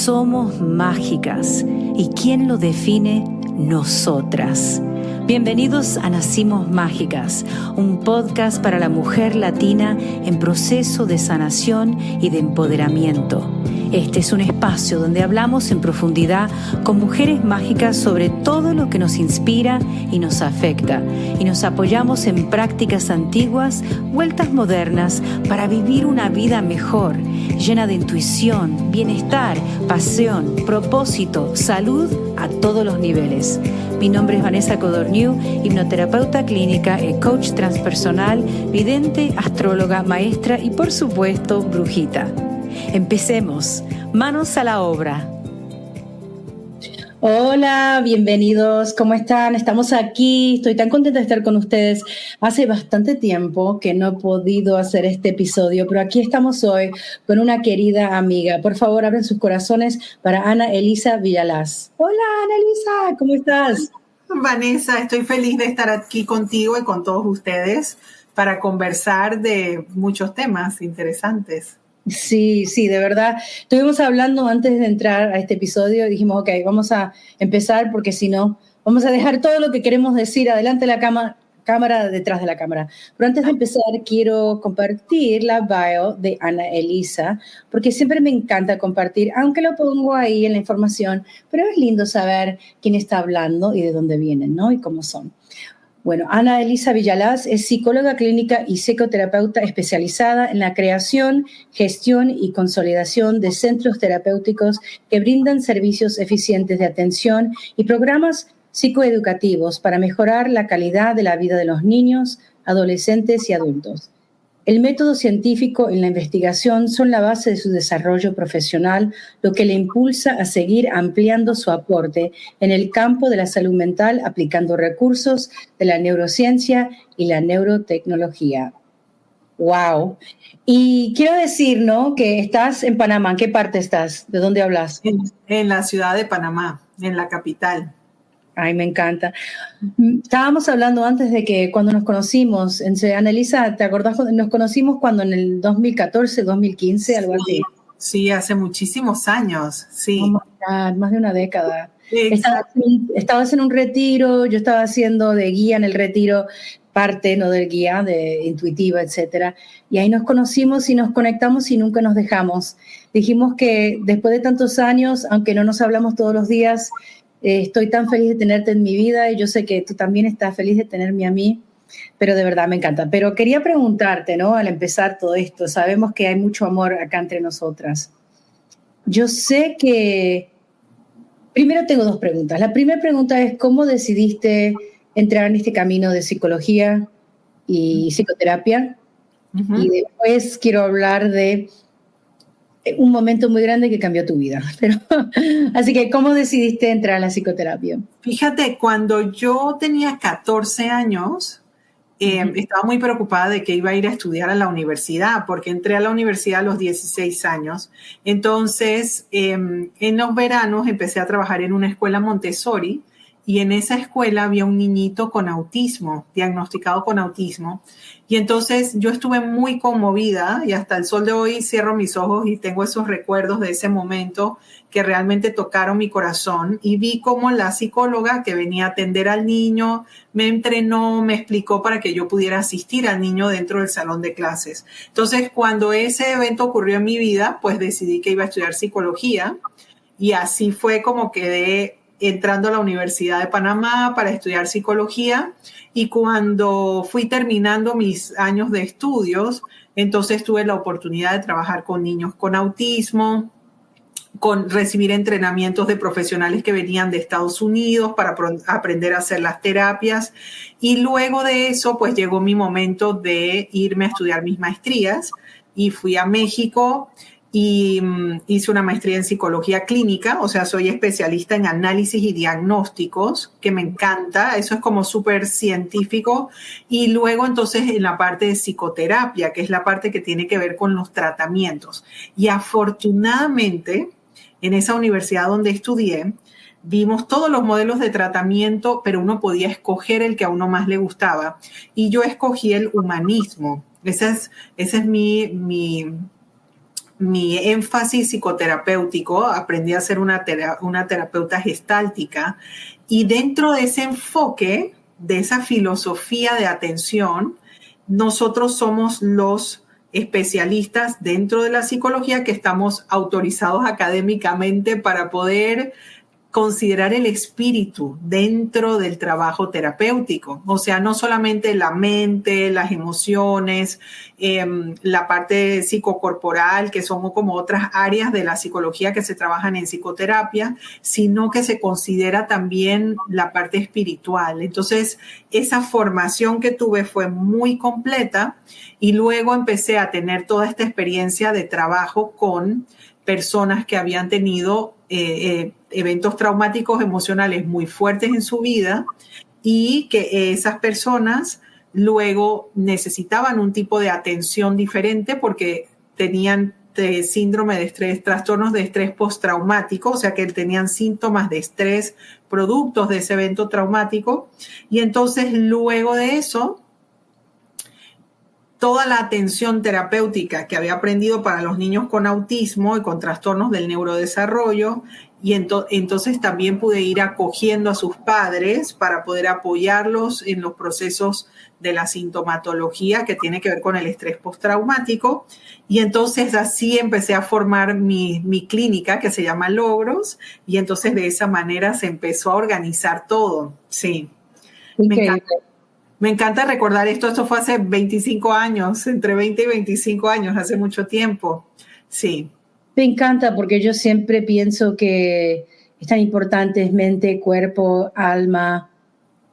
Somos mágicas. ¿Y quién lo define? Nosotras. Bienvenidos a Nacimos Mágicas, un podcast para la mujer latina en proceso de sanación y de empoderamiento. Este es un espacio donde hablamos en profundidad con mujeres mágicas sobre todo lo que nos inspira y nos afecta, y nos apoyamos en prácticas antiguas, vueltas modernas, para vivir una vida mejor, llena de intuición, bienestar, pasión, propósito, salud a todos los niveles. Mi nombre es Vanessa Codorniu, hipnoterapeuta clínica, coach transpersonal, vidente, astróloga, maestra y por supuesto brujita. Empecemos. Manos a la obra. Hola, bienvenidos. ¿Cómo están? Estamos aquí. Estoy tan contenta de estar con ustedes. Hace bastante tiempo que no he podido hacer este episodio, pero aquí estamos hoy con una querida amiga. Por favor, abran sus corazones para Ana Elisa Villalaz. Hola, Ana Elisa, ¿cómo estás? Vanessa, estoy feliz de estar aquí contigo y con todos ustedes para conversar de muchos temas interesantes. Sí, de verdad. Estuvimos hablando antes de entrar a este episodio y dijimos, ok, vamos a empezar porque si no, vamos a dejar todo lo que queremos decir adelante de la cámara, detrás de la cámara. Pero antes de empezar, quiero compartir la bio de Ana Elisa, porque siempre me encanta compartir, aunque lo pongo ahí en la información, pero es lindo saber quién está hablando y de dónde vienen, ¿no? Y cómo son. Bueno, Ana Elisa Villalaz es psicóloga clínica y psicoterapeuta especializada en la creación, gestión y consolidación de centros terapéuticos que brindan servicios eficientes de atención y programas psicoeducativos para mejorar la calidad de la vida de los niños, adolescentes y adultos. El método científico y la investigación son la base de su desarrollo profesional, lo que le impulsa a seguir ampliando su aporte en el campo de la salud mental, aplicando recursos de la neurociencia y la neurotecnología. ¡Wow! Y quiero decir, ¿no?, que estás en Panamá. ¿En qué parte estás? ¿De dónde hablas? En la ciudad de Panamá, en la capital. Ay, me encanta. Estábamos hablando antes de que cuando nos conocimos, Ana Elisa, ¿te acordás? Nos conocimos cuando en el 2014, 2015, algo así. Sí, hace muchísimos años, sí. Oh my God, más de una década. Exacto. Estabas en un retiro, yo estaba haciendo de guía en el retiro, parte, no del guía, de intuitiva, etcétera. Y ahí nos conocimos y nos conectamos y nunca nos dejamos. Dijimos que después de tantos años, aunque no nos hablamos todos los días, estoy tan feliz de tenerte en mi vida y yo sé que tú también estás feliz de tenerme a mí, pero de verdad me encanta. Pero quería preguntarte, ¿no?, al empezar todo esto, sabemos que hay mucho amor acá entre nosotras. Yo sé que... Primero tengo dos preguntas. La primera pregunta es, ¿cómo decidiste entrar en este camino de psicología y psicoterapia? Uh-huh. Y después quiero hablar de un momento muy grande que cambió tu vida. Así que, ¿cómo decidiste entrar a la psicoterapia? Fíjate, cuando yo tenía 14 años, estaba muy preocupada de que iba a ir a estudiar a la universidad, porque entré a la universidad a los 16 años. Entonces, en los veranos empecé a trabajar en una escuela Montessori y en esa escuela había un niñito con autismo, diagnosticado con autismo. Y entonces yo estuve muy conmovida y hasta el sol de hoy cierro mis ojos y tengo esos recuerdos de ese momento que realmente tocaron mi corazón y vi cómo la psicóloga que venía a atender al niño me entrenó, me explicó para que yo pudiera asistir al niño dentro del salón de clases. Entonces, cuando ese evento ocurrió en mi vida, pues decidí que iba a estudiar psicología y así fue como quedé entrando a la Universidad de Panamá para estudiar psicología y cuando fui terminando mis años de estudios, entonces tuve la oportunidad de trabajar con niños con autismo, con recibir entrenamientos de profesionales que venían de Estados Unidos para aprender a hacer las terapias y luego de eso pues llegó mi momento de irme a estudiar mis maestrías y fui a México y hice una maestría en psicología clínica, o sea, soy especialista en análisis y diagnósticos, que me encanta, eso es como súper científico, y luego entonces en la parte de psicoterapia, que es la parte que tiene que ver con los tratamientos. Y afortunadamente, en esa universidad donde estudié, vimos todos los modelos de tratamiento, pero uno podía escoger el que a uno más le gustaba, y yo escogí el humanismo. Ese es mi mi énfasis psicoterapéutico, aprendí a ser una terapeuta gestáltica, y dentro de ese enfoque, de esa filosofía de atención, nosotros somos los especialistas dentro de la psicología que estamos autorizados académicamente para poder considerar el espíritu dentro del trabajo terapéutico. O sea, no solamente la mente, las emociones, la parte psicocorporal, que son como otras áreas de la psicología que se trabajan en psicoterapia, sino que se considera también la parte espiritual. Entonces, esa formación que tuve fue muy completa y luego empecé a tener toda esta experiencia de trabajo con personas que habían tenido eventos traumáticos emocionales muy fuertes en su vida y que esas personas luego necesitaban un tipo de atención diferente porque tenían síndrome de estrés, trastornos de estrés postraumático, o sea que tenían síntomas de estrés productos de ese evento traumático. Y entonces luego de eso, toda la atención terapéutica que había aprendido para los niños con autismo y con trastornos del neurodesarrollo, y entonces también pude ir acogiendo a sus padres para poder apoyarlos en los procesos de la sintomatología que tiene que ver con el estrés postraumático. Y entonces así empecé a formar mi clínica que se llama Logros, y entonces de esa manera se empezó a organizar todo. Sí, me encanta recordar esto. Esto fue hace 25 años, entre 20 y 25 años, hace mucho tiempo. Sí. Me encanta porque yo siempre pienso que es tan importante, es mente, cuerpo, alma,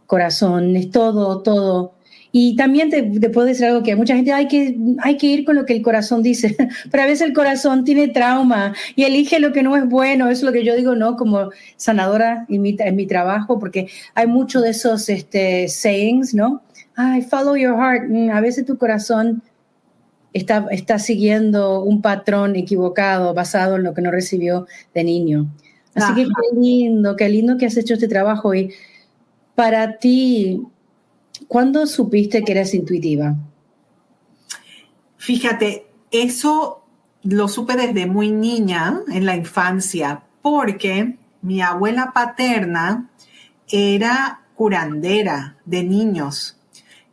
corazón, es todo, todo. Y también te puedo decir algo que mucha gente hay que ir con lo que el corazón dice, pero a veces el corazón tiene trauma y elige lo que no es bueno. Eso es lo que yo digo, ¿no? Como sanadora en mi trabajo, porque hay mucho de esos sayings, ¿no? Ay, follow your heart. A veces tu corazón está siguiendo un patrón equivocado basado en lo que no recibió de niño. Así que qué lindo que has hecho este trabajo. Y para ti, ¿cuándo supiste que eras intuitiva? Fíjate, eso lo supe desde muy niña, en la infancia, porque mi abuela paterna era curandera de niños.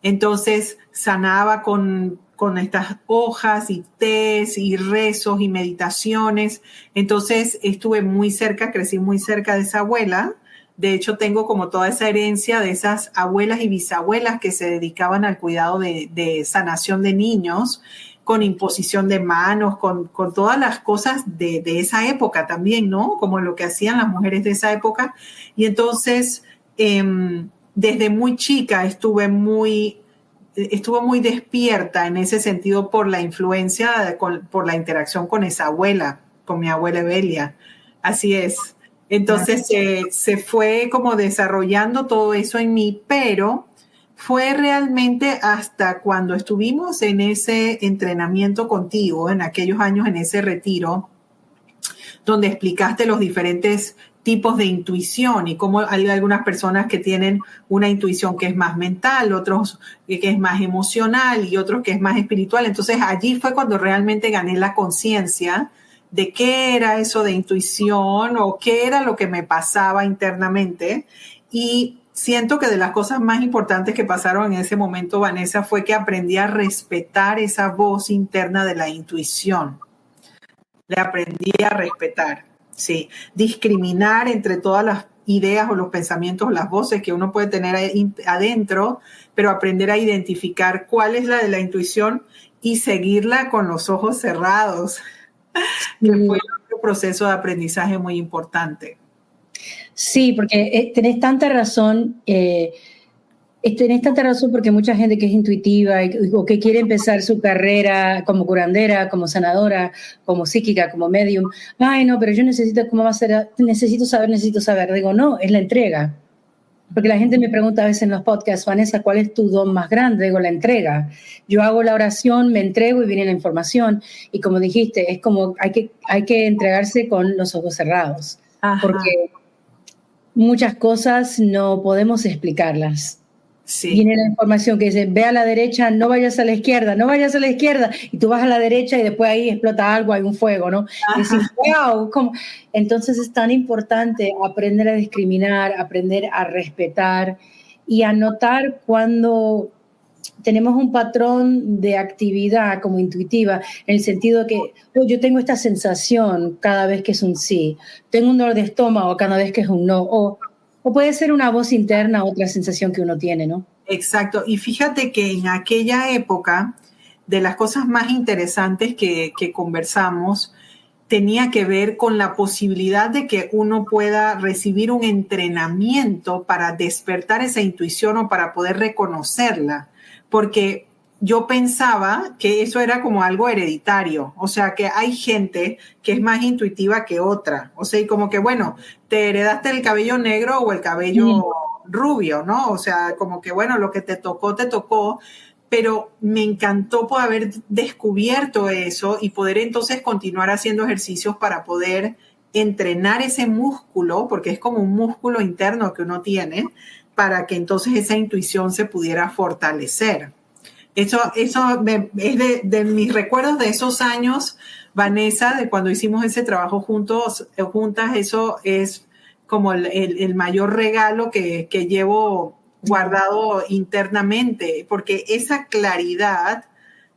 Entonces sanaba con estas hojas y tés y rezos y meditaciones. Entonces estuve muy cerca, crecí muy cerca de esa abuela. De hecho, tengo como toda esa herencia de esas abuelas y bisabuelas que se dedicaban al cuidado de sanación de niños, con imposición de manos, con todas las cosas de esa época también, ¿no? Como lo que hacían las mujeres de esa época. Y entonces, desde muy chica estuvo muy despierta en ese sentido por la influencia, por la interacción con esa abuela, con mi abuela Evelia. Así es. Entonces se fue como desarrollando todo eso en mí, pero fue realmente hasta cuando estuvimos en ese entrenamiento contigo, en aquellos años, en ese retiro, donde explicaste los diferentes tipos de intuición y cómo hay algunas personas que tienen una intuición que es más mental, otros que es más emocional y otros que es más espiritual. Entonces allí fue cuando realmente gané la conciencia de qué era eso de intuición o qué era lo que me pasaba internamente. Y siento que de las cosas más importantes que pasaron en ese momento, Vanessa, fue que aprendí a respetar esa voz interna de la intuición. Le aprendí a respetar, sí. Discriminar entre todas las ideas o los pensamientos o las voces que uno puede tener adentro, pero aprender a identificar cuál es la de la intuición y seguirla con los ojos cerrados. Que fue otro proceso de aprendizaje muy importante. Sí, porque tenés tanta razón. Tenés tanta razón porque mucha gente que es intuitiva o que quiere empezar su carrera como curandera, como sanadora, como psíquica, como medium. Ay, no, pero yo necesito, ¿cómo va a ser? Necesito saber. Digo, no, es la entrega. Porque la gente me pregunta a veces en los podcasts, Vanessa, ¿cuál es tu don más grande? Digo, la entrega. Yo hago la oración, me entrego y viene la información. Y como dijiste, es como hay que entregarse con los ojos cerrados. Ajá. Porque muchas cosas no podemos explicarlas. Viene la información que dice, ve a la derecha, no vayas a la izquierda, no vayas a la izquierda, y tú vas a la derecha y después ahí explota algo, hay un fuego, ¿no? Y decís, wow, ¿cómo? Entonces es tan importante aprender a discriminar, aprender a respetar y a notar cuando tenemos un patrón de actividad como intuitiva, en el sentido de que yo tengo esta sensación cada vez que es un sí, tengo un dolor de estómago cada vez que es un no, o puede ser una voz interna, otra sensación que uno tiene, ¿no? Exacto. Y fíjate que en aquella época, de las cosas más interesantes que conversamos, tenía que ver con la posibilidad de que uno pueda recibir un entrenamiento para despertar esa intuición o para poder reconocerla. Porque yo pensaba que eso era como algo hereditario, o sea, que hay gente que es más intuitiva que otra, o sea, y como que, bueno, te heredaste el cabello negro o el cabello rubio, ¿no? O sea, como que, bueno, lo que te tocó, pero me encantó poder haber descubierto eso y poder entonces continuar haciendo ejercicios para poder entrenar ese músculo, porque es como un músculo interno que uno tiene, para que entonces esa intuición se pudiera fortalecer. Eso es de mis recuerdos de esos años, Vanessa, de cuando hicimos ese trabajo juntas, eso es como el mayor regalo que llevo guardado internamente, porque esa claridad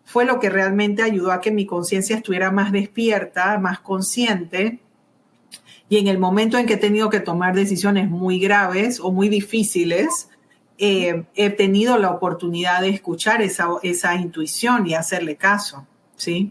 fue lo que realmente ayudó a que mi conciencia estuviera más despierta, más consciente. Y en el momento en que he tenido que tomar decisiones muy graves o muy difíciles, he tenido la oportunidad de escuchar esa intuición y hacerle caso, ¿sí?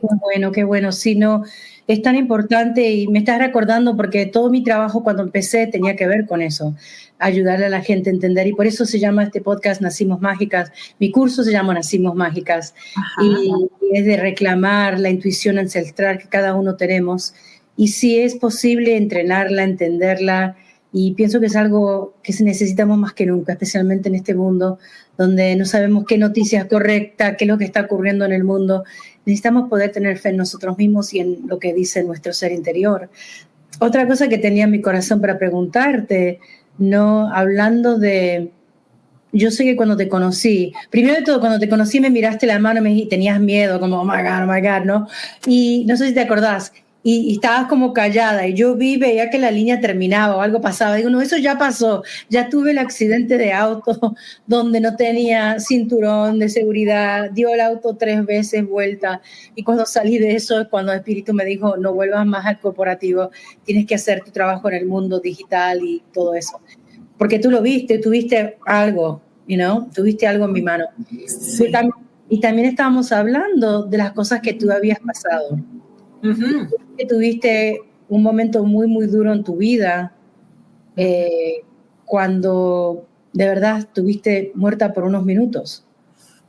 Qué bueno. Sí, no, es tan importante y me estás recordando porque todo mi trabajo cuando empecé tenía que ver con eso, ayudarle a la gente a entender, y por eso se llama este podcast Nacimos Mágicas. Mi curso se llama Nacimos Mágicas. Y es de reclamar la intuición ancestral que cada uno tenemos, y si es posible entrenarla, entenderla, y pienso que es algo que necesitamos más que nunca, especialmente en este mundo donde no sabemos qué noticia es correcta, qué es lo que está ocurriendo en el mundo. Necesitamos poder tener fe en nosotros mismos y en lo que dice nuestro ser interior. Otra cosa que tenía en mi corazón para preguntarte, no, hablando de, yo sé que cuando te conocí, primero de todo, cuando te conocí me miraste la mano y tenías miedo, como, oh my God, ¿no? Y no sé si te acordás, y estabas como callada, y yo veía que la línea terminaba o algo pasaba. Digo, no, eso ya pasó, ya tuve el accidente de auto donde no tenía cinturón de seguridad, dio el auto 3 veces vuelta, y cuando salí de eso es cuando el espíritu me dijo, no vuelvas más al corporativo, tienes que hacer tu trabajo en el mundo digital y todo eso. Porque tú lo viste, tuviste algo, tuviste algo en mi mano. Sí. Y también estábamos hablando de las cosas que tú habías pasado. Que tuviste un momento muy, muy duro en tu vida, cuando de verdad estuviste muerta por unos minutos.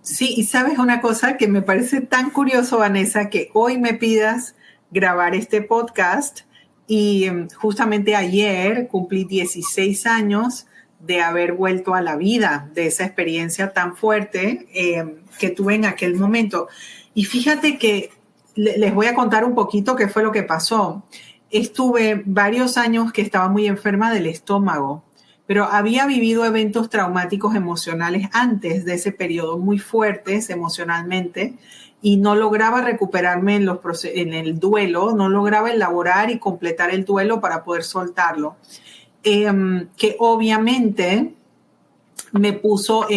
Sí, y sabes una cosa que me parece tan curioso, Vanessa, que hoy me pidas grabar este podcast, y justamente ayer cumplí 16 años de haber vuelto a la vida, de esa experiencia tan fuerte que tuve en aquel momento. Y fíjate que les voy a contar un poquito qué fue lo que pasó. Estuve varios años que estaba muy enferma del estómago, pero había vivido eventos traumáticos emocionales antes de ese periodo, muy fuertes emocionalmente, y no lograba recuperarme en el duelo, no lograba elaborar y completar el duelo para poder soltarlo. Que obviamente me puso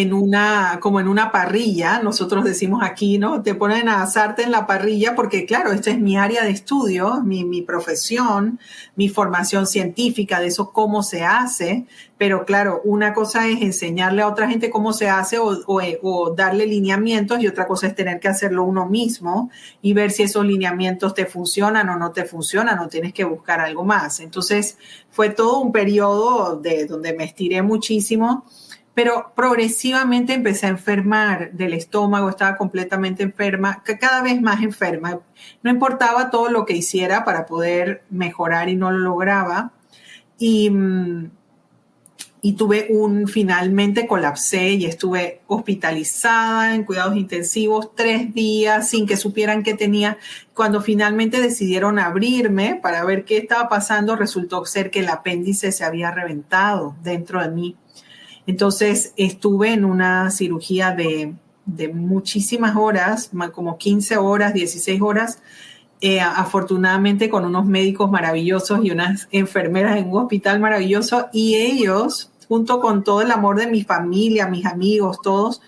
como en una parrilla, nosotros decimos aquí, ¿no? Te ponen a asarte en la parrilla porque, claro, esta es mi área de estudio, mi profesión, mi formación científica, de eso cómo se hace, pero claro, una cosa es enseñarle a otra gente cómo se hace o darle lineamientos, y otra cosa es tener que hacerlo uno mismo y ver si esos lineamientos te funcionan o no te funcionan, o tienes que buscar algo más. Entonces, fue todo un periodo donde me estiré muchísimo, pero progresivamente empecé a enfermar del estómago, estaba completamente enferma, cada vez más enferma. No importaba todo lo que hiciera para poder mejorar y no lo lograba. Y finalmente colapsé y estuve hospitalizada en cuidados intensivos 3 días sin que supieran qué tenía. Cuando finalmente decidieron abrirme para ver qué estaba pasando, resultó ser que el apéndice se había reventado dentro de mí. Entonces estuve en una cirugía de muchísimas horas, como 15 horas, 16 horas, afortunadamente con unos médicos maravillosos y unas enfermeras en un hospital maravilloso, y ellos, junto con todo el amor de mi familia, mis amigos, todos,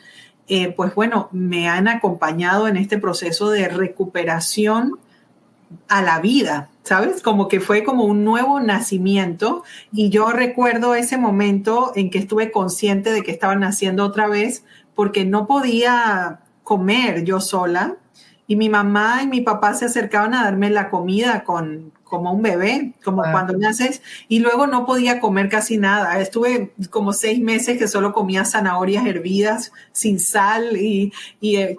pues bueno, me han acompañado en este proceso de recuperación a la vida, ¿sabes? Como que fue como un nuevo nacimiento, y yo recuerdo ese momento en que estuve consciente de que estaba naciendo otra vez, porque no podía comer yo sola, y mi mamá y mi papá se acercaban a darme la comida como un bebé, como cuando naces, y luego no podía comer casi nada. Estuve como 6 meses que solo comía zanahorias hervidas sin sal y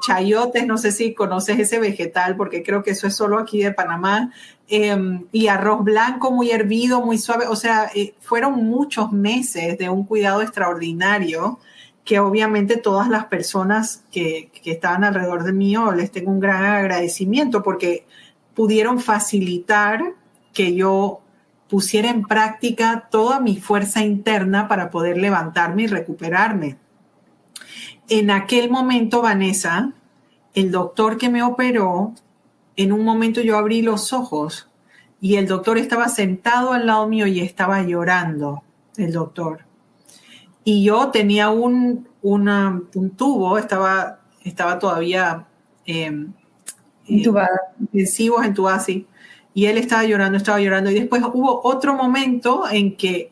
chayotes, no sé si conoces ese vegetal, porque creo que eso es solo aquí de Panamá, y arroz blanco muy hervido, muy suave. O sea, fueron muchos meses de un cuidado extraordinario, que obviamente todas las personas que estaban alrededor de mí, les tengo un gran agradecimiento, porque pudieron facilitar que yo pusiera en práctica toda mi fuerza interna para poder levantarme y recuperarme. En aquel momento, Vanessa, el doctor que me operó, en un momento yo abrí los ojos y el doctor estaba sentado al lado mío y estaba llorando, el doctor. Y yo tenía un tubo, estaba todavía intensivos, entubada, así. Y él estaba llorando. Y después hubo otro momento en que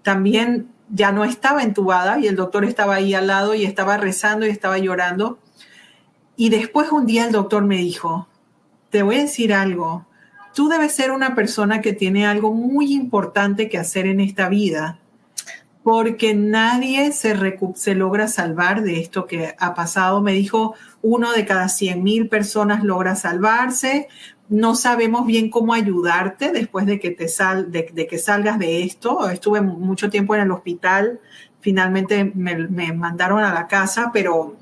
también ya no estaba entubada y el doctor estaba ahí al lado y estaba rezando y estaba llorando. Y después un día el doctor me dijo, te voy a decir algo, tú debes ser una persona que tiene algo muy importante que hacer en esta vida, porque nadie se logra salvar de esto que ha pasado. Me dijo, 1 de cada 100,000 personas logra salvarse. No sabemos bien cómo ayudarte después de que que salgas de esto. Estuve mucho tiempo en el hospital. Finalmente me mandaron a la casa, pero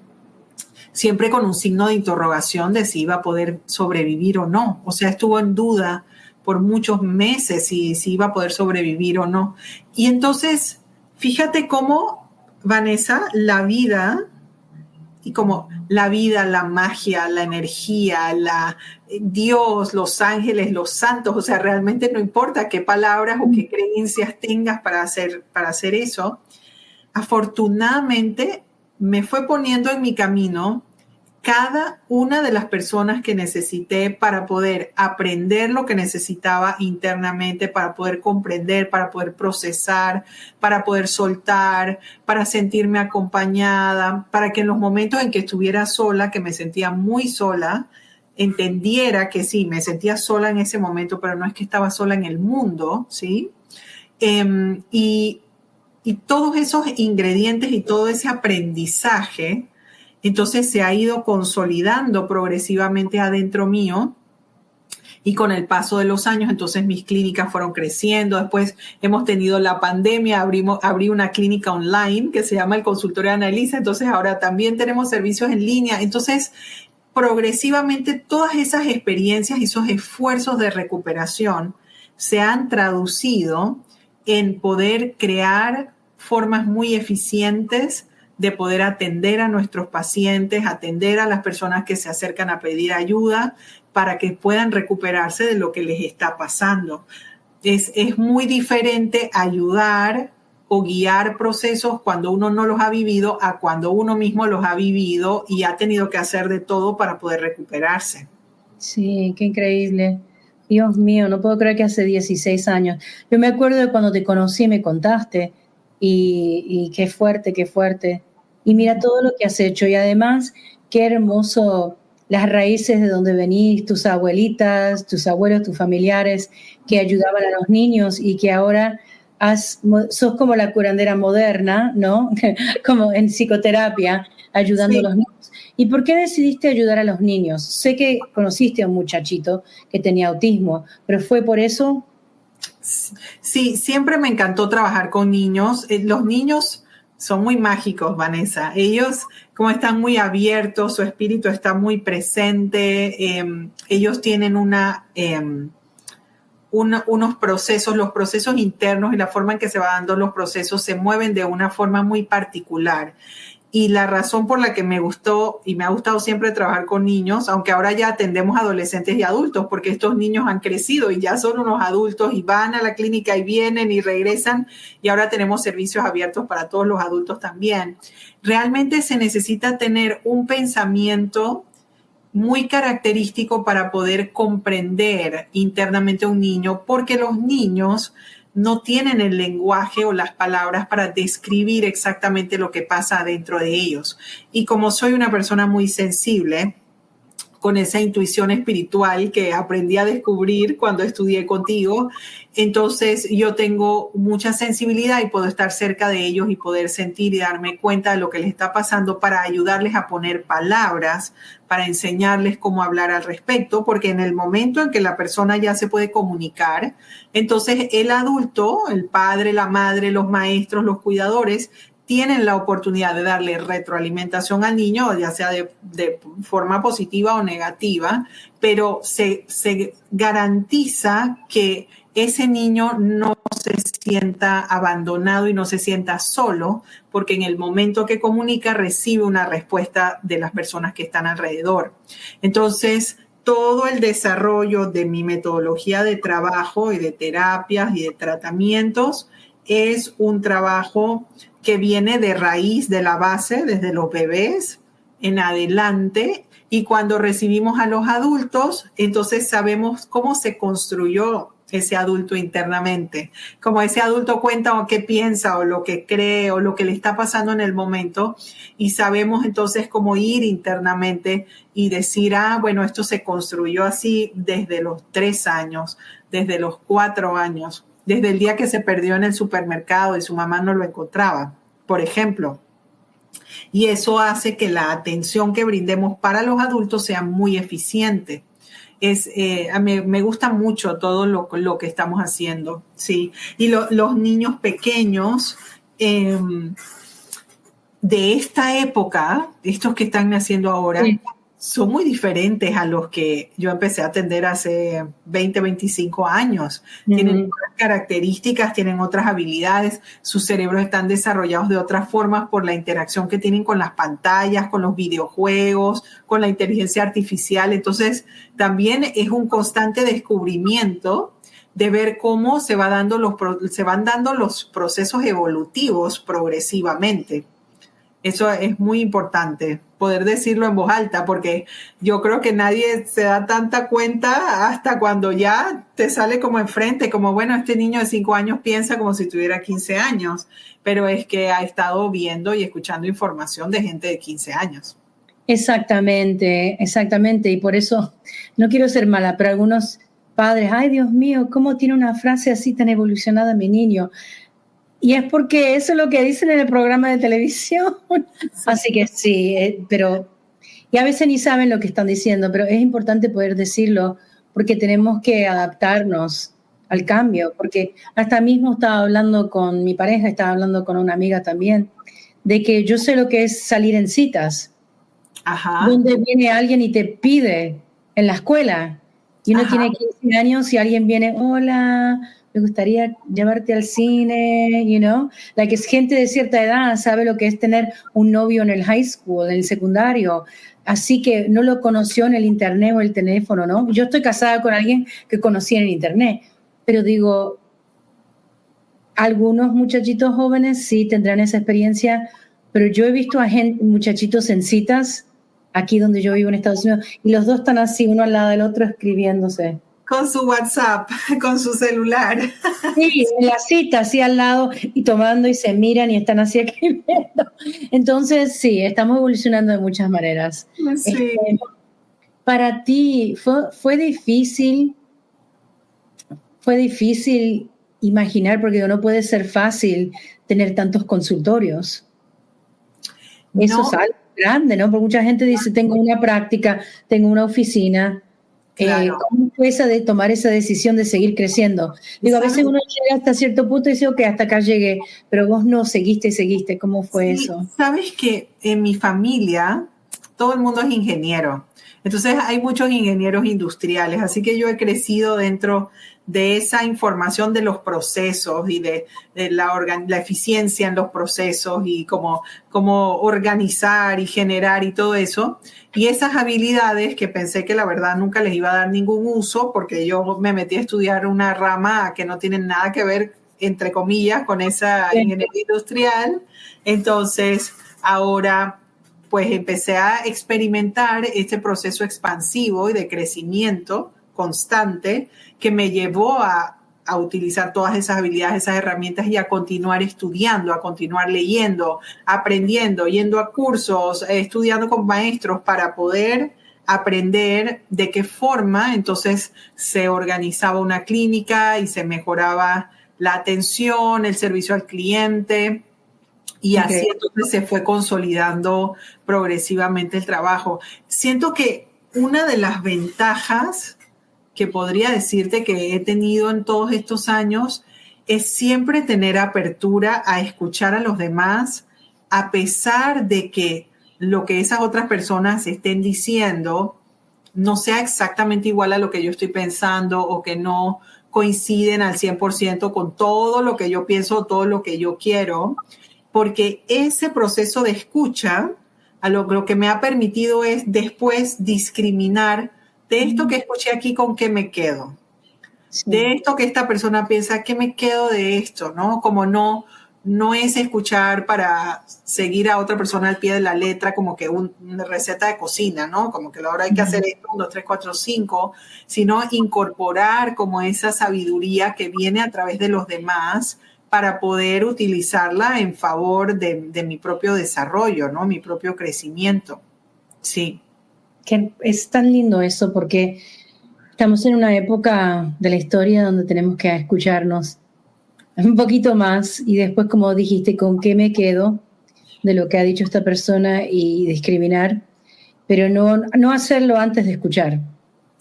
siempre con un signo de interrogación de si iba a poder sobrevivir o no. O sea, estuvo en duda por muchos meses si iba a poder sobrevivir o no. Y entonces, fíjate cómo, Vanessa, la vida, la magia, la energía, Dios, los ángeles, los santos, o sea, realmente no importa qué palabras o qué creencias tengas para hacer eso, afortunadamente me fue poniendo en mi camino cada una de las personas que necesité para poder aprender lo que necesitaba internamente, para poder comprender, para poder procesar, para poder soltar, para sentirme acompañada, para que en los momentos en que estuviera sola, que me sentía muy sola, entendiera que sí, me sentía sola en ese momento, pero no es que estaba sola en el mundo, ¿sí? Y todos esos ingredientes y todo ese aprendizaje, entonces se ha ido consolidando progresivamente adentro mío, y con el paso de los años, entonces mis clínicas fueron creciendo. Después hemos tenido la pandemia, abrí una clínica online que se llama el Consultorio de Annalisa, entonces ahora también tenemos servicios en línea. Entonces, progresivamente todas esas experiencias y esos esfuerzos de recuperación se han traducido en poder crear formas muy eficientes de poder atender a nuestros pacientes, atender a las personas que se acercan a pedir ayuda para que puedan recuperarse de lo que les está pasando. Es muy diferente ayudar o guiar procesos cuando uno no los ha vivido a cuando uno mismo los ha vivido y ha tenido que hacer de todo para poder recuperarse. Sí, qué increíble. Dios mío, no puedo creer que hace 16 años. Yo me acuerdo de cuando te conocí, me contaste, y qué fuerte, qué fuerte. Y mira todo lo que has hecho, y además, qué hermoso las raíces de donde venís, tus abuelitas, tus abuelos, tus familiares que ayudaban a los niños, y que ahora sos como la curandera moderna, ¿no? Como en psicoterapia, ayudando a los niños. ¿Y por qué decidiste ayudar a los niños? Sé que conociste a un muchachito que tenía autismo, pero ¿fue por eso? Sí, siempre me encantó trabajar con niños. Los niños son muy mágicos, Vanessa. Ellos, como están muy abiertos, su espíritu está muy presente. Ellos tienen una unos procesos, los procesos internos y la forma en que se van dando los procesos se mueven de una forma muy particular. Y la razón por la que me gustó y me ha gustado siempre trabajar con niños, aunque ahora ya atendemos adolescentes y adultos, porque estos niños han crecido y ya son unos adultos y van a la clínica y vienen y regresan, y ahora tenemos servicios abiertos para todos los adultos también. Realmente se necesita tener un pensamiento muy característico para poder comprender internamente a un niño, porque los niños no tienen el lenguaje o las palabras para describir exactamente lo que pasa dentro de ellos. Y como soy una persona muy sensible, con esa intuición espiritual que aprendí a descubrir cuando estudié contigo, entonces yo tengo mucha sensibilidad y puedo estar cerca de ellos y poder sentir y darme cuenta de lo que les está pasando para ayudarles a poner palabras, para enseñarles cómo hablar al respecto, porque en el momento en que la persona ya se puede comunicar, entonces el adulto, el padre, la madre, los maestros, los cuidadores, tienen la oportunidad de darle retroalimentación al niño, ya sea de forma positiva o negativa, pero se garantiza que ese niño no se sienta abandonado y no se sienta solo, porque en el momento que comunica recibe una respuesta de las personas que están alrededor. Entonces, todo el desarrollo de mi metodología de trabajo y de terapias y de tratamientos es un trabajo que viene de raíz, de la base, desde los bebés en adelante. Y cuando recibimos a los adultos, entonces sabemos cómo se construyó ese adulto internamente. Como ese adulto cuenta o qué piensa o lo que cree o lo que le está pasando en el momento. Y sabemos entonces cómo ir internamente y decir, bueno, esto se construyó así desde los 3 años, desde los 4 años. Desde el día que se perdió en el supermercado y su mamá no lo encontraba, por ejemplo. Y eso hace que la atención que brindemos para los adultos sea muy eficiente. Me gusta mucho todo lo que estamos haciendo, ¿sí? Y los niños pequeños de esta época, estos que están naciendo ahora, sí, son muy diferentes a los que yo empecé a atender hace 20, 25 años. Tienen otras características, tienen otras habilidades, sus cerebros están desarrollados de otras formas por la interacción que tienen con las pantallas, con los videojuegos, con la inteligencia artificial. Entonces, también es un constante descubrimiento de ver cómo se van dando los procesos evolutivos progresivamente. Eso es muy importante, poder decirlo en voz alta, porque yo creo que nadie se da tanta cuenta hasta cuando ya te sale como enfrente, como, bueno, este niño de 5 años piensa como si tuviera 15 años, pero es que ha estado viendo y escuchando información de gente de 15 años. Exactamente, exactamente, y por eso no quiero ser mala, pero algunos padres, ay, Dios mío, ¿cómo tiene una frase así tan evolucionada mi niño? Y es porque eso es lo que dicen en el programa de televisión. Sí. Así que sí, pero y a veces ni saben lo que están diciendo, pero es importante poder decirlo porque tenemos que adaptarnos al cambio. Porque hasta mismo estaba hablando con mi pareja, estaba hablando con una amiga también, de que yo sé lo que es salir en citas. Ajá. Donde viene alguien y te pide en la escuela y uno tiene 15 años y alguien viene, hola, me gustaría llevarte al cine, like es gente de cierta edad, sabe lo que es tener un novio en el high school, en el secundario, así que no lo conoció en el internet o el teléfono, ¿no? Yo estoy casada con alguien que conocí en el internet, pero digo, algunos muchachitos jóvenes sí tendrán esa experiencia, pero yo he visto a muchachitos en citas, aquí donde yo vivo en Estados Unidos, y los dos están así, uno al lado del otro escribiéndose. Con su WhatsApp, con su celular. Sí, en la cita, así al lado, y tomando, y se miran, y están así escribiendo. Entonces, sí, estamos evolucionando de muchas maneras. Sí. Para ti, ¿fue difícil imaginar, porque no puede ser fácil tener tantos consultorios? Eso es algo grande, ¿no? Porque mucha gente dice, tengo una práctica, tengo una oficina. Claro. ¿Cómo fue esa de tomar esa decisión de seguir creciendo? Digo, a veces uno llega hasta cierto punto y dice, ok, hasta acá llegué, pero vos no seguiste. ¿Cómo fue eso? Sabes que en mi familia todo el mundo es ingeniero. Entonces hay muchos ingenieros industriales, así que yo he crecido dentro de esa información de los procesos y de la eficiencia en los procesos y cómo organizar y generar y todo eso. Y esas habilidades que pensé que la verdad nunca les iba a dar ningún uso porque yo me metí a estudiar una rama que no tiene nada que ver, entre comillas, con esa ingeniería industrial. Entonces, ahora pues empecé a experimentar este proceso expansivo y de crecimiento constante que me llevó a utilizar todas esas habilidades, esas herramientas y a continuar estudiando, a continuar leyendo, aprendiendo, yendo a cursos, estudiando con maestros para poder aprender de qué forma entonces se organizaba una clínica y se mejoraba la atención, el servicio al cliente. Y así entonces se fue consolidando progresivamente el trabajo. Siento que una de las ventajas que podría decirte que he tenido en todos estos años es siempre tener apertura a escuchar a los demás, a pesar de que lo que esas otras personas estén diciendo no sea exactamente igual a lo que yo estoy pensando o que no coinciden al 100% con todo lo que yo pienso, todo lo que yo quiero. Porque ese proceso de escucha a lo que me ha permitido es después discriminar de esto que escuché aquí, ¿con qué me quedo? Sí. De esto que esta persona piensa, ¿qué me quedo de esto? ¿No? Como no es escuchar para seguir a otra persona al pie de la letra, como que una receta de cocina, ¿no? Como que ahora hay que hacer esto, 1, 2, 3, 4, 5, sino incorporar como esa sabiduría que viene a través de los demás para poder utilizarla en favor de mi propio desarrollo, ¿no? Mi propio crecimiento. Sí. Que es tan lindo eso porque estamos en una época de la historia donde tenemos que escucharnos un poquito más y después, como dijiste, ¿con qué me quedo de lo que ha dicho esta persona y discriminar? Pero no hacerlo antes de escuchar.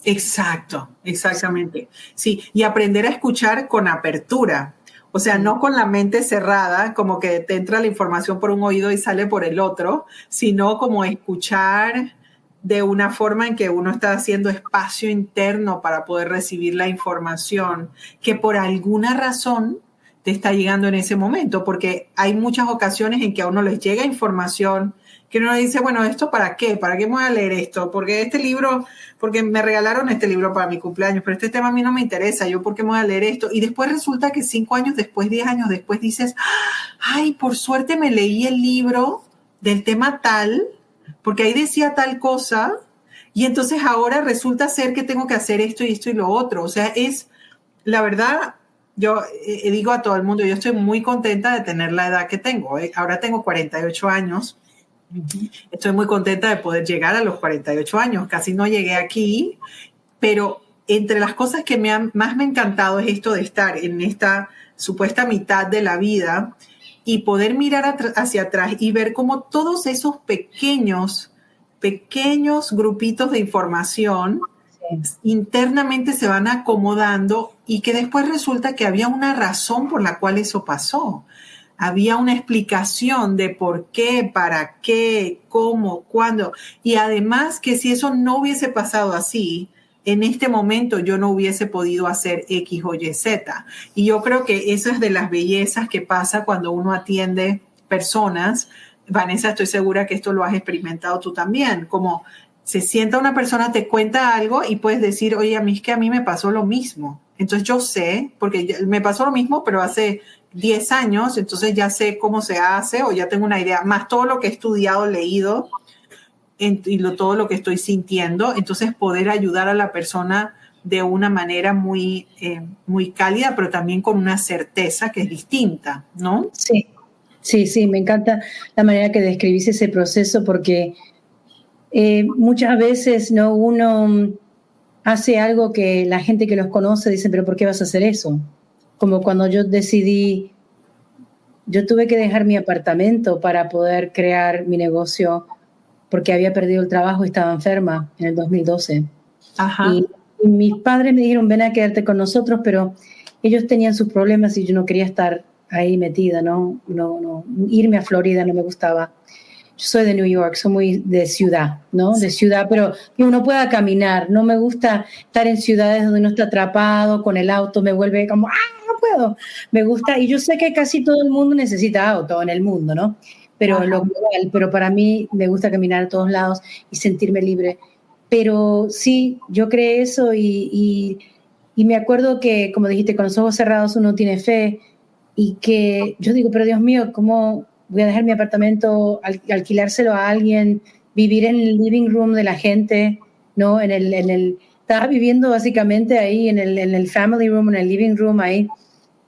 Exacto, exactamente. Sí, y aprender a escuchar con apertura. O sea, no con la mente cerrada, como que te entra la información por un oído y sale por el otro, sino como escuchar de una forma en que uno está haciendo espacio interno para poder recibir la información que por alguna razón te está llegando en ese momento, porque hay muchas ocasiones en que a uno les llega información que uno dice, bueno, ¿esto para qué? ¿Para qué me voy a leer esto? Porque este libro, porque me regalaron este libro para mi cumpleaños, pero este tema a mí no me interesa, ¿yo por qué me voy a leer esto? Y después resulta que 5 años después, 10 años después dices, ay, por suerte me leí el libro del tema tal, porque ahí decía tal cosa, y entonces ahora resulta ser que tengo que hacer esto y lo otro. O sea, es, la verdad, yo digo a todo el mundo, yo estoy muy contenta de tener la edad que tengo. Ahora tengo 48 años. Estoy muy contenta de poder llegar a los 48 años. Casi no llegué aquí, pero entre las cosas que más me ha encantado es esto de estar en esta supuesta mitad de la vida y poder mirar hacia atrás y ver cómo todos esos pequeños grupitos de información internamente se van acomodando y que después resulta que había una razón por la cual eso pasó. Había una explicación de por qué, para qué, cómo, cuándo. Y además que si eso no hubiese pasado así, en este momento yo no hubiese podido hacer X o Y, Z. Y yo creo que eso es de las bellezas que pasa cuando uno atiende personas. Vanessa, estoy segura que esto lo has experimentado tú también. Como se sienta una persona, te cuenta algo y puedes decir, oye, es que a mí me pasó lo mismo. Entonces yo sé, porque me pasó lo mismo, pero hace 10 años, entonces ya sé cómo se hace o ya tengo una idea, más todo lo que he estudiado, leído y todo lo que estoy sintiendo, entonces poder ayudar a la persona de una manera muy, muy cálida, pero también con una certeza que es distinta, ¿no? Sí, me encanta la manera que describís ese proceso porque muchas veces no uno hace algo que la gente que los conoce dice, pero ¿por qué vas a hacer eso? Como cuando yo decidí, yo tuve que dejar mi apartamento para poder crear mi negocio porque había perdido el trabajo y estaba enferma en el 2012. Ajá. Y mis padres me dijeron, ven a quedarte con nosotros, pero ellos tenían sus problemas y yo no quería estar ahí metida, ¿no? Irme a Florida no me gustaba. soy de New York, soy muy de ciudad, ¿no? De ciudad, pero que uno pueda caminar. No me gusta estar en ciudades donde uno está atrapado con el auto, me vuelve como, no puedo. Me gusta, y yo sé que casi todo el mundo necesita auto en el mundo, ¿no? Pero Ajá. lo global, pero para mí me gusta caminar a todos lados y sentirme libre. Pero sí, yo creé eso y me acuerdo que, como dijiste, con los ojos cerrados uno tiene fe y que yo digo, pero Dios mío, ¿cómo voy a dejar mi apartamento, alquilárselo a alguien, vivir en el living room de la gente, ¿no? Estaba viviendo básicamente ahí en el family room, en el living room ahí,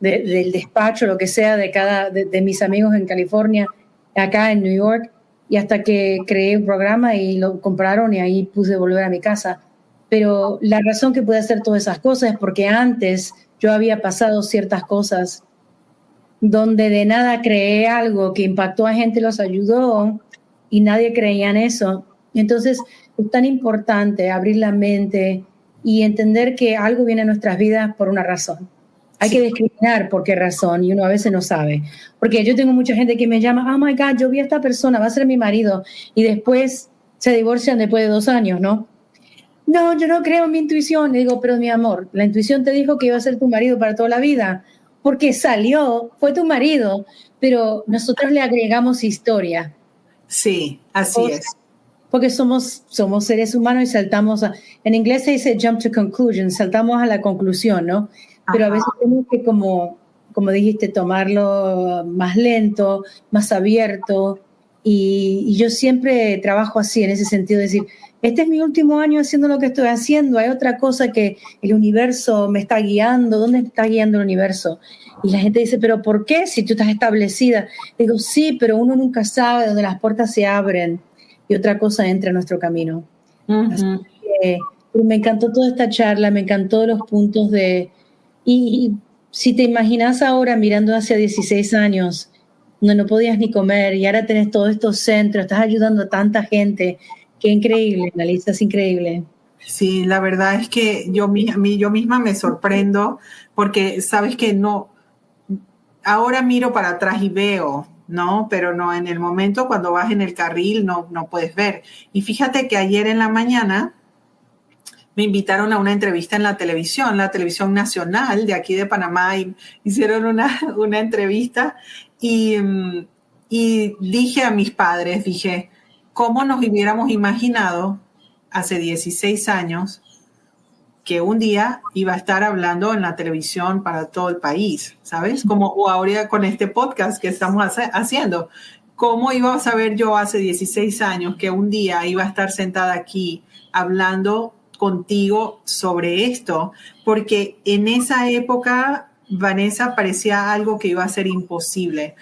del despacho, lo que sea, de mis amigos en California, acá en New York, y hasta que creé un programa y lo compraron y ahí pude volver a mi casa. Pero la razón que pude hacer todas esas cosas es porque antes yo había pasado ciertas cosas donde de nada creé algo que impactó a gente, los ayudó y nadie creía en eso. Entonces es tan importante abrir la mente y entender que algo viene a nuestras vidas por una razón. Hay que discriminar por qué razón y uno a veces no sabe. Porque yo tengo mucha gente que me llama, oh my God, yo vi a esta persona, va a ser mi marido, y después se divorcian después de 2 años, ¿no? No, yo no creo en mi intuición. Le digo, pero mi amor, la intuición te dijo que iba a ser tu marido para toda la vida, porque salió, fue tu marido, pero nosotros le agregamos historia. Sí, así es. Porque somos seres humanos y en inglés se dice jump to conclusion, saltamos a la conclusión, ¿no? Pero a veces tenemos que, como dijiste, tomarlo más lento, más abierto, y yo siempre trabajo así, en ese sentido, de decir, este es mi último año haciendo lo que estoy haciendo, hay otra cosa que el universo me está guiando, ¿dónde está guiando el universo? Y la gente dice, pero ¿por qué si tú estás establecida? Digo, sí, pero uno nunca sabe dónde las puertas se abren y otra cosa entra en nuestro camino. Así que me encantó toda esta charla, me encantó los puntos y si te imaginas ahora mirando hacia 16 años, donde no podías ni comer y ahora tenés todos estos centros, estás ayudando a tanta gente, qué increíble, Annalisa, es increíble. Sí, la verdad es que yo misma me sorprendo porque sabes que no, ahora miro para atrás y veo, ¿no? Pero no, en el momento cuando vas en el carril no puedes ver. Y fíjate que ayer en la mañana me invitaron a una entrevista en la televisión nacional de aquí de Panamá, y hicieron una entrevista y dije a mis padres, ¿cómo nos hubiéramos imaginado hace 16 años que un día iba a estar hablando en la televisión para todo el país, ¿sabes? O ahora con este podcast que estamos haciendo. ¿Cómo iba a saber yo hace 16 años que un día iba a estar sentada aquí hablando contigo sobre esto? Porque en esa época, Vanessa, parecía algo que iba a ser imposible.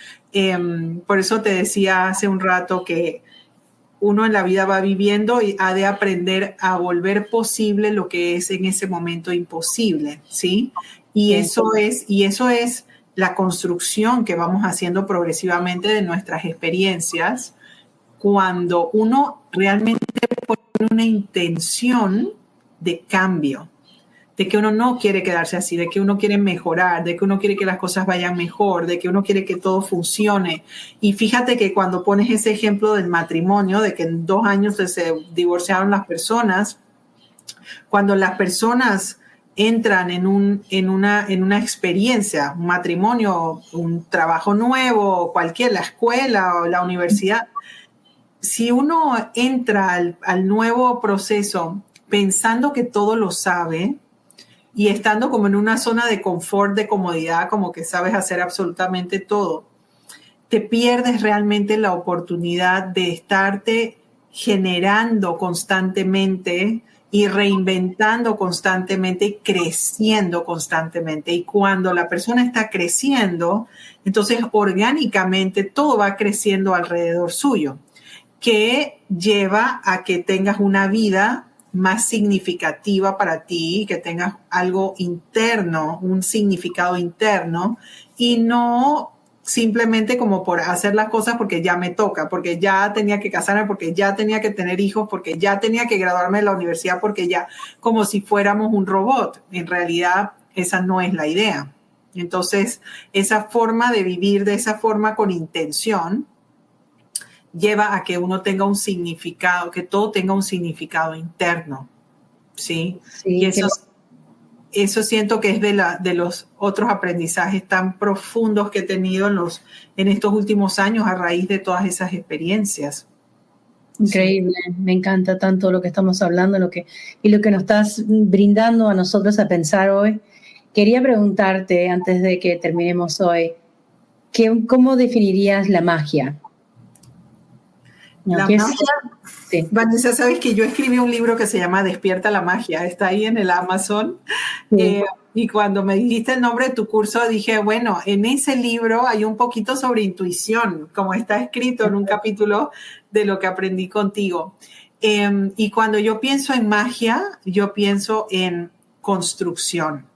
Por eso te decía hace un rato que uno en la vida va viviendo y ha de aprender a volver posible lo que es en ese momento imposible, ¿sí? Y eso es la construcción que vamos haciendo progresivamente de nuestras experiencias cuando uno realmente pone una intención de cambio, de que uno no quiere quedarse así, de que uno quiere mejorar, de que uno quiere que las cosas vayan mejor, de que uno quiere que todo funcione. Y fíjate que cuando pones ese ejemplo del matrimonio, de que en 2 años se divorciaron las personas, cuando las personas entran en una experiencia, un matrimonio, un trabajo nuevo, la escuela o la universidad, si uno entra al nuevo proceso pensando que todo lo sabe, y estando como en una zona de confort, de comodidad, como que sabes hacer absolutamente todo, te pierdes realmente la oportunidad de estarte generando constantemente y reinventando constantemente y creciendo constantemente. Y cuando la persona está creciendo, entonces orgánicamente todo va creciendo alrededor suyo, que lleva a que tengas una vida más significativa para ti, que tengas algo interno, un significado interno, y no simplemente como por hacer las cosas porque ya me toca, porque ya tenía que casarme, porque ya tenía que tener hijos, porque ya tenía que graduarme de la universidad, porque ya, como si fuéramos un robot. En realidad, esa no es la idea. Entonces, esa forma de vivir de esa forma con intención lleva a que uno tenga un significado, que todo tenga un significado interno, ¿sí? Y eso siento que es de los otros aprendizajes tan profundos que he tenido en estos últimos años a raíz de todas esas experiencias. Increíble, sí. Me encanta tanto lo que estamos hablando y lo que nos estás brindando a nosotros a pensar hoy. Quería preguntarte, antes de que terminemos hoy, ¿cómo definirías la magia? La magia, sí. Vanessa, sabes que yo escribí un libro que se llama Despierta la Magia, está ahí en el Amazon. Sí. Y cuando me dijiste el nombre de tu curso, dije, bueno, en ese libro hay un poquito sobre intuición, como está escrito en un capítulo de lo que aprendí contigo. Y cuando yo pienso en magia, yo pienso en construcción.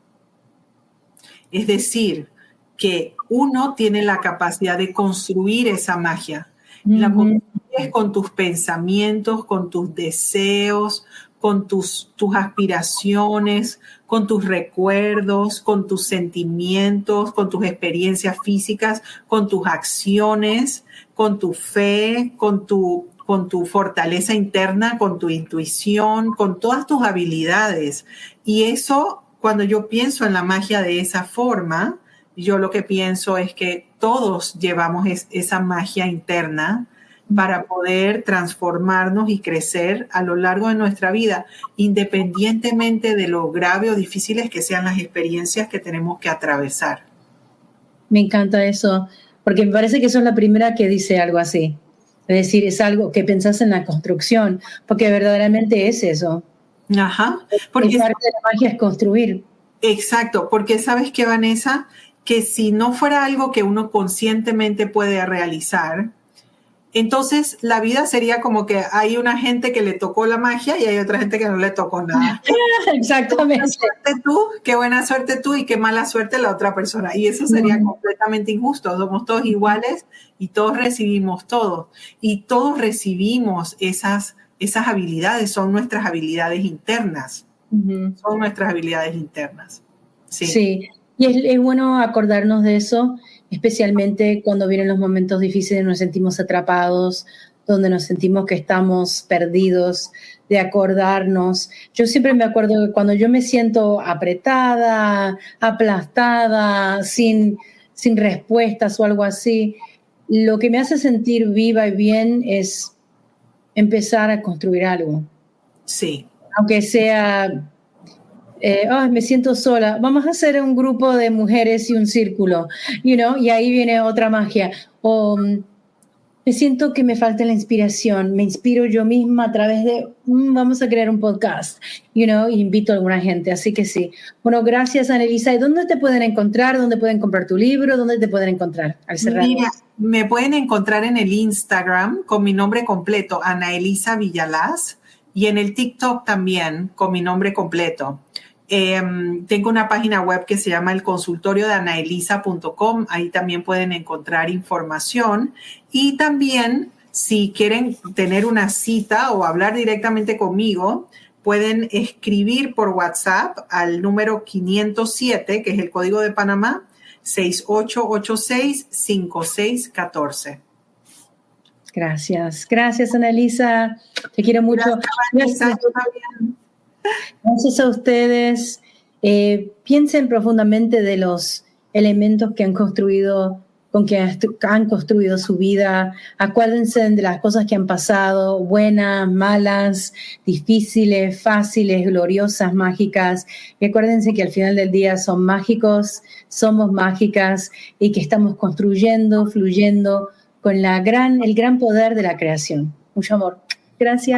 Es decir, que uno tiene la capacidad de construir esa magia. La construyes con tus pensamientos, con tus deseos, con tus aspiraciones, con tus recuerdos, con tus sentimientos, con tus experiencias físicas, con tus acciones, con tu fe, con tu fortaleza interna, con tu intuición, con todas tus habilidades. Y eso, cuando yo pienso en la magia de esa forma, yo lo que pienso es que todos llevamos esa magia interna para poder transformarnos y crecer a lo largo de nuestra vida, independientemente de lo grave o difíciles que sean las experiencias que tenemos que atravesar. Me encanta eso, porque me parece que eso es la primera que dice algo así. Es decir, es algo que pensás en la construcción, porque verdaderamente es eso. Ajá. Porque parte de la magia es construir. Exacto, porque ¿sabes qué, Vanessa? Que si no fuera algo que uno conscientemente puede realizar, entonces la vida sería como que hay una gente que le tocó la magia y hay otra gente que no le tocó nada. Exactamente. Qué buena suerte tú y qué mala suerte la otra persona. Y eso sería completamente injusto. Somos todos iguales y todos recibimos todo. Y todos recibimos esas habilidades, son nuestras habilidades internas. Son nuestras habilidades internas. Sí. Y es bueno acordarnos de eso, especialmente cuando vienen los momentos difíciles, nos sentimos atrapados, donde nos sentimos que estamos perdidos, de acordarnos. Yo siempre me acuerdo que cuando yo me siento apretada, aplastada, sin respuestas o algo así, lo que me hace sentir viva y bien es empezar a construir algo. Sí. Aunque sea... me siento sola, vamos a hacer un grupo de mujeres y un círculo, y ahí viene otra magia. O me siento que me falta la inspiración, me inspiro yo misma a través de, vamos a crear un podcast, y invito a alguna gente, así que sí. Bueno, gracias, Annelisa. ¿Y dónde te pueden encontrar? ¿Dónde pueden comprar tu libro? ¿Dónde te pueden encontrar? Al cerrar. Mira, me pueden encontrar en el Instagram con mi nombre completo, Ana Elisa Villalaz, y en el TikTok también con mi nombre completo. Tengo una página web que se llama elconsultoriodeanaelisa.com. Ahí también pueden encontrar información. Y también, si quieren tener una cita o hablar directamente conmigo, pueden escribir por WhatsApp al número 507, que es el código de Panamá, 6886-5614. Gracias, Annelisa. Te quiero mucho. Gracias a ustedes. Piensen profundamente de los elementos que han construido, con que han construido su vida. Acuérdense de las cosas que han pasado, buenas, malas, difíciles, fáciles, gloriosas, mágicas. Y acuérdense que al final del día son mágicos, somos mágicas y que estamos construyendo, fluyendo con el gran poder de la creación. Mucho amor. Gracias,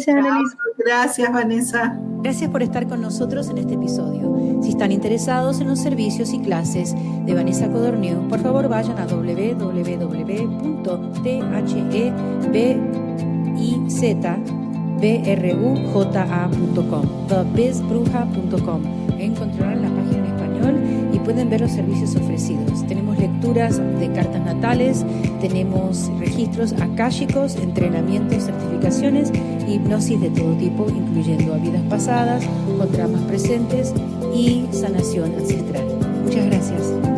Annelisa. Gracias, Vanessa. Gracias por estar con nosotros en este episodio. Si están interesados en los servicios y clases de Vanessa Codorniu, por favor vayan a www.thebizbruja.com, thebizbruja.com. Encontrarán la página en español y pueden ver los servicios ofrecidos. Tenemos lecturas de cartas natales, tenemos registros akáshicos, entrenamientos, certificaciones, hipnosis de todo tipo, incluyendo a vidas pasadas, con tramas presentes y sanación ancestral. Muchas gracias.